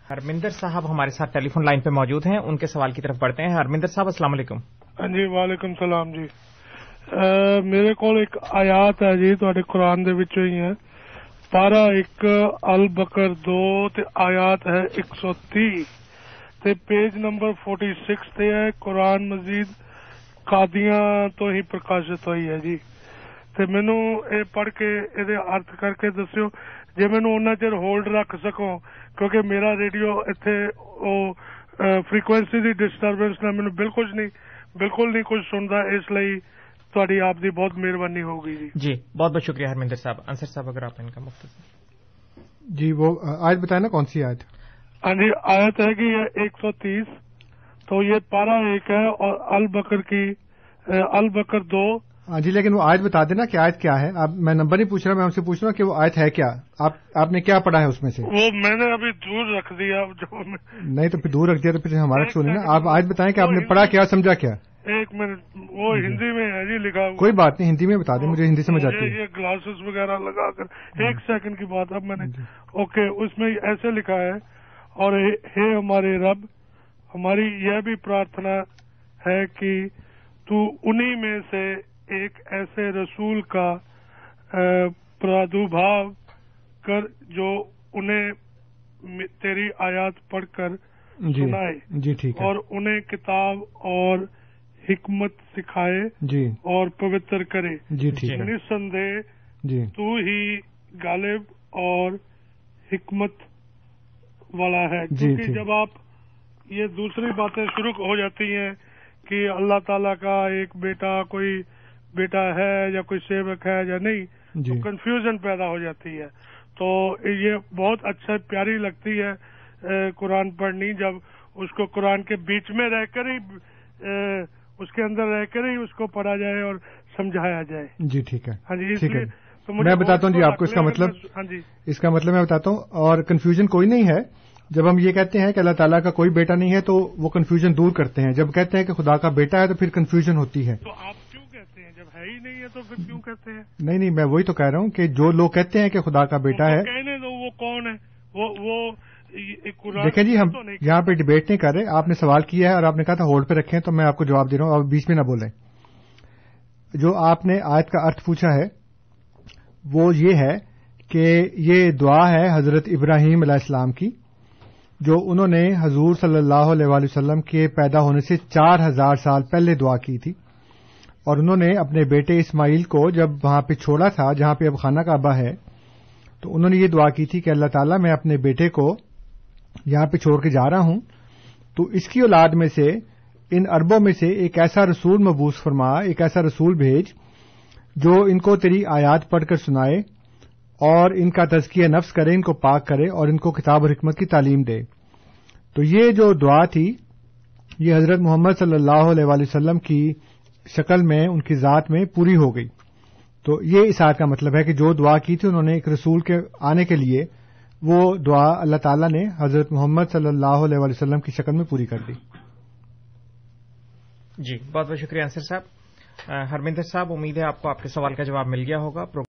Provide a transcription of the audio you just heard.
ہرمندر صاحب ہمارے ساتھ ٹیلی فون لائن پہ موجود ہیں، ان کے سوال کی طرف بڑھتے ہیں۔ ہرمندر صاحب السلام علیکم۔ جی وعلیکم السلام جی۔ میرے کو ایک آیات ہے جی تواڈے قرآن دے وچوں ہی ہے، پارہ 1 البقر 2 تے آیات ہے 130 تے پیج نمبر 46 تے ہے، قرآن مجید قادیاں تو ہی پرکاشت ہوئی ہے جی۔ تے مینوں اے پڑھ کے اے ارتھ کر کے دسیو جے مینوں اُنّا چر ہولڈ رکھ سکو، کیونکہ میرا ریڈیو اتنے فریکوینسی دی ڈسٹربنس نہ مینوں بالکل نہیں کچھ سنتا، اس لیے تہاڈی آپ دی بہت مہربانی ہوگی جی۔ جی بہت بہت شکریہ ہرمندر صاحب۔ انصر صاحب اگر آپ ان کا مختصر جی وہ آیت بتائیں نا کون سی آیت؟ ہاں جی آیت ہے کہ یہ 130 تو یہ پارہ 1 ہے اور البقر کی البقر 2۔ ہاں جی لیکن وہ آیت بتا دینا کہ آیت کیا ہے۔ میں نمبر نہیں پوچھ رہا، میں ہم سے پوچھ رہا ہوں کہ وہ آیت ہے کیا، آپ نے کیا پڑھا ہے اس میں سے؟ وہ میں نے ابھی دور رکھ دیا نہیں تو پھر دور رکھ دیا تو پھر ہمارا سنیں نا، آپ آیت بتائیں کہ آپ نے پڑھا کیا، سمجھا کیا؟ ایک منٹ، وہ ہندی میں ہے جی لکھا ہوا۔ کوئی بات نہیں، ہندی میں بتا دیں، مجھے ہندی سمجھ آتی ہے۔ یہ گلاسز وغیرہ لگا کر ایک سیکنڈ کی بات اب میں نے اوکے اس میں ایسے لکھا ہے، اور ہے ہمارے رب، ہماری یہ بھی پرارتھنا ہے کہ تو انہی میں سے ایک ایسے رسول کا پرادھوبھاو کر جو انہیں تیری آیات پڑھ کر سنائے جی ٹھیک ہے، اور انہیں کتاب اور حکمت سکھائے جی اور پوتر کرے۔ جی ٹھیک ہے، نسندیہ جی تو ہی غالب اور حکمت والا ہے۔ کیونکہ جب آپ یہ دوسری باتیں شروع ہو جاتی ہیں کہ اللہ تعالیٰ کا ایک بیٹا، کوئی بیٹا ہے یا کوئی سیوک ہے یا نہیں، تو کنفیوژن پیدا ہو جاتی ہے۔ تو یہ بہت اچھا پیاری لگتی ہے قرآن پڑھنی، جب اس کو قرآن کے بیچ میں رہ کر ہی اس کے اندر رہ کر ہی اس کو پڑھا جائے اور سمجھایا جائے۔ جی ٹھیک ہے، ہاں جی ٹھیک ہے، میں بتاتا ہوں جی آپ کو اس کا مطلب۔ ہاں جی اس کا مطلب میں بتاتا ہوں، اور کنفیوژن کوئی نہیں ہے۔ جب ہم یہ کہتے ہیں کہ اللہ تعالیٰ کا کوئی بیٹا نہیں ہے تو وہ کنفیوژن دور کرتے ہیں، جب کہتے ہیں کہ خدا کا بیٹا ہے تو پھر کنفیوژن ہوتی ہے۔ تو آپ کیوں کہتے ہیں؟ جب ہے ہی نہیں ہے تو پھر کیوں کہتے ہیں؟ نہیں میں وہی تو کہہ رہا ہوں کہ جو لوگ کہتے ہیں کہ خدا کا بیٹا ہے، کہنے دو وہ کون ہے، وہ دیکھیں جی ہم یہاں پہ ڈبیٹ نہیں کر رہے، آپ نے سوال کیا ہے اور آپ نے کہا تھا ہولڈ پہ رکھیں، تو میں آپ کو جواب دے رہا ہوں، آپ بیچ میں نہ بولیں۔ جو آپ نے آیت کا ارتھ پوچھا ہے وہ یہ ہے کہ یہ دعا ہے حضرت ابراہیم علیہ السلام کی، جو انہوں نے حضور صلی اللہ علیہ وآلہ وسلم کے پیدا ہونے سے 4000 سال پہلے دعا کی تھی، اور انہوں نے اپنے بیٹے اسماعیل کو جب وہاں پہ چھوڑا تھا جہاں پہ اب خانہ کعبہ ہے، تو انہوں نے یہ دعا کی تھی کہ اللہ تعالیٰ میں اپنے بیٹے کو یہاں پہ چھوڑ کے جا رہا ہوں، تو اس کی اولاد میں سے ان اربوں میں سے ایک ایسا رسول مبعوث فرما، ایک ایسا رسول بھیج جو ان کو تیری آیات پڑھ کر سنائے اور ان کا تزکیہ نفس کرے، ان کو پاک کرے اور ان کو کتاب اور حکمت کی تعلیم دے۔ تو یہ جو دعا تھی یہ حضرت محمد صلی اللہ علیہ وآلہ وسلم کی شکل میں، ان کی ذات میں پوری ہو گئی۔ تو یہ اس آیت کا مطلب ہے کہ جو دعا کی تھی انہوں نے ایک رسول کے آنے کے لیے، وہ دعا اللہ تعالیٰ نے حضرت محمد صلی اللہ علیہ وآلہ وسلم کی شکل میں پوری کر دی۔ جی بہت بہت شکریہ انصر صاحب۔ ہرمندر صاحب امید ہے آپ کو آپ کے سوال کا جواب مل گیا ہوگا۔